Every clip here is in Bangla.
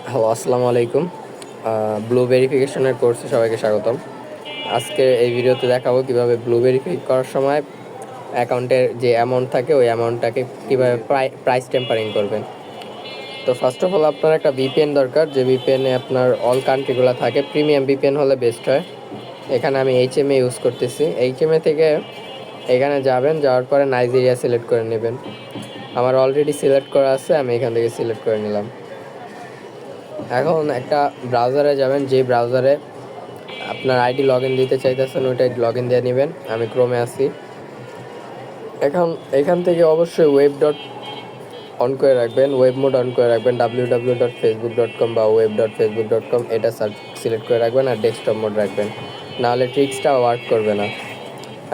হ্যালো, আসসালামু আলাইকুম। ব্লু ভেরিফিকেশনের কোর্সে সবাইকে স্বাগতম। আজকে এই ভিডিওতে দেখাবো কিভাবে ব্লু ভেরিফাই করার সময় অ্যাকাউন্টের যে অ্যামাউন্ট থাকে ওই অ্যামাউন্টটাকে কীভাবে প্রাইস টেম্পারিং করবেন। তো ফার্স্ট অফ অল আপনার একটা ভিপিএন দরকার, যে ভিপিএনে আপনার অল কান্ট্রিগুলো থাকে। প্রিমিয়াম ভিপিএন হলে বেস্ট হয়। এখানে আমি এইচএমএ ইউজ করতেছি। এইচএমএ থেকে এখানে যাবেন, যাওয়ার পরে নাইজেরিয়া সিলেক্ট করে নেবেন। আমার অলরেডি সিলেক্ট করা আছে, আমি এখান থেকে সিলেক্ট করে নিলাম। এখন একটা ব্রাউজারে যাবেন, যে ব্রাউজারে আপনার আইডি লগ ইন দিতে চাইতেছেন ওইটাই লগ ইন দিয়ে নেবেন। আমি ক্রোমে আছি। এখান থেকে অবশ্যই ওয়েব ডট অন করে রাখবেন, ওয়েব মোড অন করে রাখবেন। www.facebook.com বা web.facebook.com এটা সিলেক্ট করে রাখবেন, আর ডেস্কটপ মোড রাখবেন, নাহলে ট্রিক্সটা ওয়ার্ক করবে না।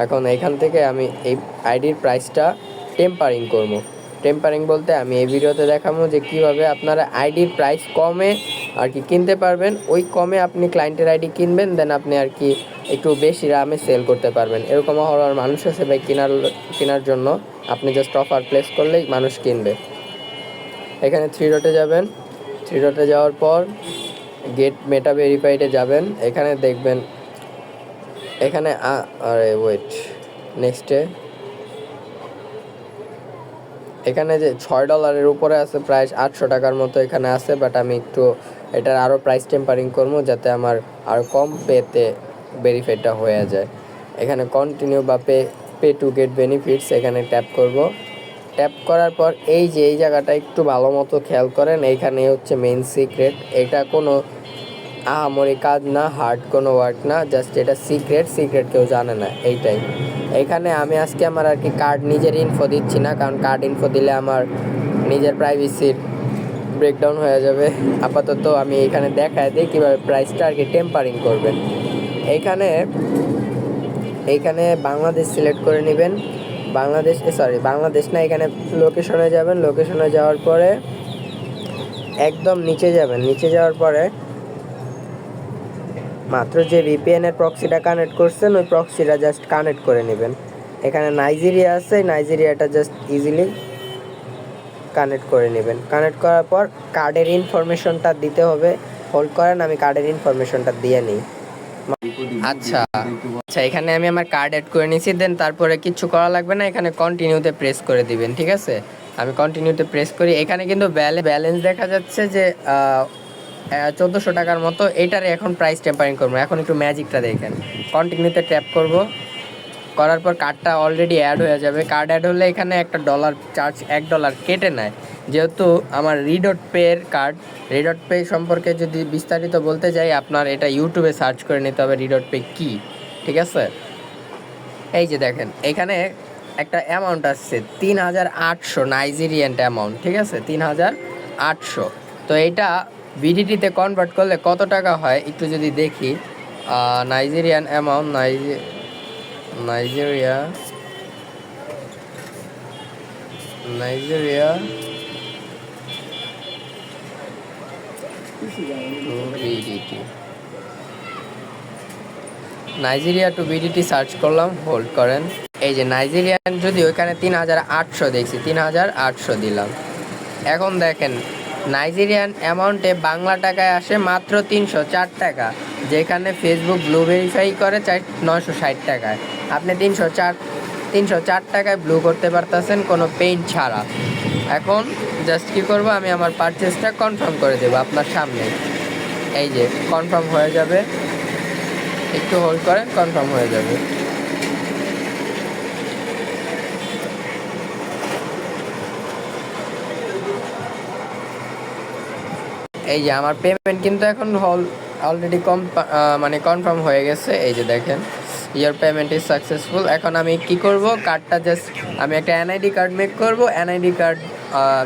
এখন এখান থেকে আমি এই আইডির প্রাইসটা টেম্পারিং করবো। টেম্পারিং বলতে আমি এই ভিডিওতে দেখাবো যে কীভাবে আপনারা আইডির প্রাইস কমে আর কি কিনতে পারবেন। ওই কমে আপনি ক্লায়েন্টের আইডি কিনবেন, দেন আপনি আর কি একটু বেশি দামে সেল করতে পারবেন। এরকম হওয়ার মানুষ আছে ভাই, কেনার জন্য আপনি জাস্ট অফার প্লেস করলেই মানুষ কিনবে। এখানে থ্রি ডটে যাবেন, থ্রি ডটে যাওয়ার পর গেট মেটা ভেরিফাইডে যাবেন। এখানে দেখবেন, এখানে আরে ওয়েট, নেক্সটে এখানে যে $6 উপরে আছে, প্রায় 800 টাকার মতো এখানে আছে। বাট আমি একটু এটার আরও প্রাইস টেম্পারিং করবো যাতে আমার আরও কম পেতে ভেরিফাইডটা হয়ে যায়। এখানে কন্টিনিউ বা পে টু গেট বেনিফিটস এখানে ট্যাপ করব। ট্যাপ করার পর এই যে এই জায়গাটা একটু ভালো মতো খেয়াল করেন, এইখানে হচ্ছে মেইন সিক্রেট। এটা কোনো আহামরি কাজ না, হার্ড কোনো ওয়ার্ক না, জাস্ট এটা সিক্রেট কেউ জানে না, এইটাই। এখানে আমি আজকে আমার আর কি কার্ড নিজের ইনফো দিচ্ছি না, কারণ কার্ড ইনফো দিলে আমার নিজের প্রাইভেসির ব্রেকডাউন হয়ে যাবে। আপাতত আমি এখানে দেখায় দিই কীভাবে প্রাইসটা আর কি টেম্পারিং করবেন। এইখানে বাংলাদেশ সিলেক্ট করে নেবেন। বাংলাদেশ না, এখানে লোকেশনে যাবেন। লোকেশনে যাওয়ার পরে একদম নিচে যাবেন। নিচে যাওয়ার পরে মাত্র যে ভিপিএনের প্রক্সিটা কানেক্ট করছেন ওই প্রক্সিটা জাস্ট কানেক্ট করে নেবেন। এখানে নাইজেরিয়া আছে, নাইজেরিয়াটা জাস্ট ইজিলি কানেক্ট করে নেবেন। কানেক্ট করার পর কার্ডের ইনফরমেশনটা দিতে হবে। হোল্ড করেন, আমি কার্ডের ইনফরমেশনটা দিয়ে নিই। আচ্ছা, এখানে আমি আমার কার্ড অ্যাড করে নিয়েছি। দেন তারপরে কিচ্ছু করা লাগবে না, এখানে কন্টিনিউতে প্রেস করে দিবেন। ঠিক আছে, আমি কন্টিনিউতে প্রেস করি। এখানে কিন্তু ব্যালেন্স দেখা যাচ্ছে যে 1400 টাকার মতো। এটারে এখন প্রাইস টেম্পারিং করবো। এখন একটু ম্যাজিকটা দেখেন। কন্টিনিউতে ট্যাপ করব, করার পর কার্ডটা অলরেডি অ্যাড হয়ে যাবে। কার্ড অ্যাড হলে এখানে একটা ডলার চার্জ, $1 কেটে নেয়। যেহেতু আমার রিডট পের কার্ড, রিডট পে সম্পর্কে যদি বিস্তারিত বলতে যাই, আপনার এটা ইউটিউবে সার্চ করে নিতে হবে রিডট পে কী। ঠিক আছে, এই যে দেখেন এখানে একটা অ্যামাউন্ট আসছে 3800 নাইজেরিয়ান অ্যামাউন্ট। ঠিক আছে, 3800। তো এটা বিডিটিতে কনভার্ট করলে কত টাকা হয় একটু যদি দেখি। Nigerian amount, Nigeria Nigeria two BDT search করলাম, হোল্ড করেন। এই যে নাইজেরিয়ান, যদি ওইখানে 3800 দেখছি, 3800 দিলাম। এখন দেখেন নাইজেরিয়ান অ্যামাউন্টে বাংলা টাকায় আসে মাত্র 304 টাকা, যেখানে ফেসবুক ব্লু ভেরিফাই করে 960 টাকায়। আপনি 304 টাকায় ব্লু করতে পারতেছেন কোনো পেইন ছাড়া। এখন জাস্ট কী করবো, আমি আমার পারচেসটা কনফার্ম করে দেবো আপনার সামনে। এই যে কনফার্ম হয়ে যাবে, একটু হোল্ড করেন, কনফার্ম হয়ে যাবে। এই যে আমার পেমেন্ট কিন্তু এখন অলরেডি কনফার্ম হয়ে গেছে। এই যে দেখেন, ইয়োর পেমেন্ট ইজ সাকসেসফুল। এখন আমি কি করব, কার্ডটা জাস্ট আমি একটা এনআইডি কার্ড মেক করব। এনআইডি কার্ড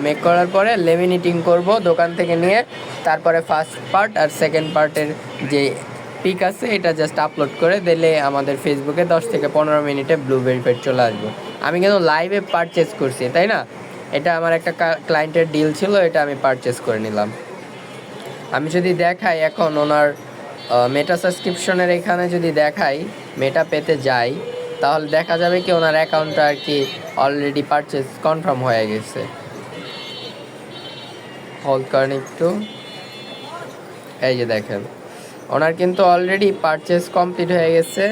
মেক করার পরে লেমিনেটিং করব দোকান থেকে নিয়ে। তারপরে ফার্স্ট পার্ট আর সেকেন্ড পার্টের যে পিক আছে এটা জাস্ট আপলোড করে দিলে আমাদের ফেসবুকে 10 থেকে 15 মিনিটে ব্লু ভেরিফাইড চলে আসবে। আমি কিন্তু লাইভে পারচেস করছি, তাই না? এটা আমার একটা ক্লায়েন্টের ডিল ছিল, এটা আমি পারচেস করে নিলাম। আমি যদি দেখাই এখন ওনার মেটা সাবস্ক্রিপশনের, এখানে যদি দেখাই মেটা পেতে যাই, তাহলে দেখা যাবে কি ওনার অ্যাকাউন্টটা আর কি অলরেডি পারচেস কনফার্ম হয়ে গেছে। হোল্ড করেন একটু। এই যে দেখেন ওনার কিন্তু অলরেডি পারচেস কমপ্লিট হয়ে গেছে,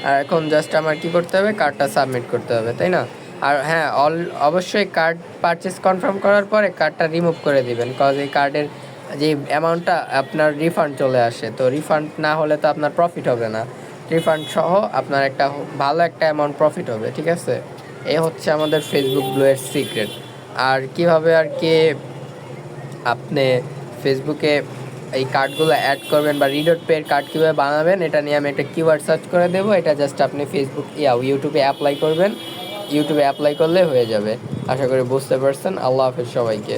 আর এখন জাস্ট আমার কি করতে হবে, কার্ডটা সাবমিট করতে হবে, তাই না? আর হ্যাঁ, অবশ্যই কার্ড পারচেস কনফার্ম করার পরে কার্ডটা রিমুভ করে দিবেন, কজ এই কার্ডের যে অ্যামাউন্টটা আপনার রিফান্ড চলে আসে, তো রিফান্ড না হলে তো আপনার প্রফিট হবে না, রিফান্ড সহ আপনার একটা ভালো একটা অ্যামাউন্ট প্রফিট হবে, ঠিক আছে? এই হচ্ছে আমাদের ফেসবুক ব্লু এর সিক্রেট। আর কিভাবে আর কি আপনি ফেসবুকে এই কার্ডগুলো অ্যাড করবেন বা রিডট পের কার্ড কীভাবে বানাবেন, এটা নিয়ে আমি একটা কিওয়ার্ড সার্চ করে দেবো, এটা জাস্ট আপনি ফেসবুক ইউটিউবে অ্যাপ্লাই করবেন, ইউটিউবে অ্যাপ্লাই করলে হয়ে যাবে। আশা করি বুঝতে পারছেন। আল্লাহ হাফেজ সবাইকে।